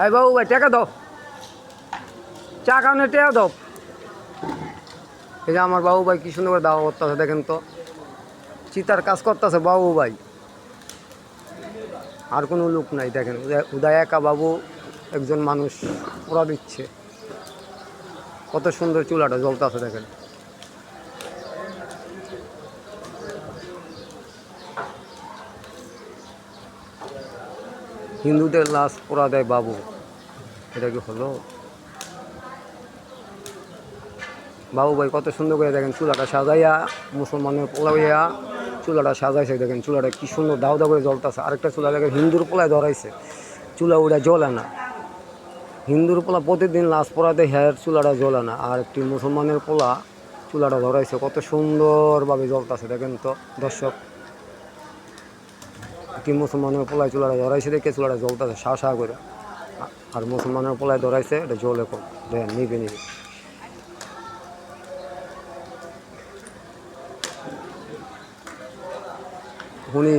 এই বাবু ভাই টাকা দাও, চা খাওয়ানোর টাকা দাও। এই যে আমার বাবু ভাই কি সুন্দর করে দাওয়া করতেছে, দেখেন তো চিতার কাজ করতেছে বাবু ভাই, আর কোনো লোক নাই। দেখেন উদয় একা বাবু একজন মানুষ পোড়া দিচ্ছে, কত সুন্দর চুলাটা জ্বলতেছে দেখেন। হিন্দুদের লাশ পোড়া দেয় বাবু, এটা কি হলো? বাবু ভাই কত সুন্দর করে দেখেন চুলাটা সাজাইয়া, মুসলমানের পোলাইয়া চুলাটা সাজাইছে। দেখেন চুলাটা কি সুন্দর দাও দাও করে জ্বলতেছে। আরেকটা চুলা দেখেন হিন্দুর পোলায় ধরাইছে, চুলা ওটা জ্বলে না। হিন্দুর পোলা প্রতিদিন লাশ পোড়াতে হ্যার চুলাটা জ্বলে না, আর একটি মুসলমানের পোলা চুলাটা ধরাইছে, কত সুন্দরভাবে জ্বলতেছে দেখেন তো দর্শক। একটি মুসলমানের পোলায় চুলাটা ধরাইছে দেখে চুলাটা জ্বলতেছে সা সা করে, আর মুসলমানের পোলায় ধরাইছে এটা জ্বলে কম। দেখেন নিবে নিবে উনি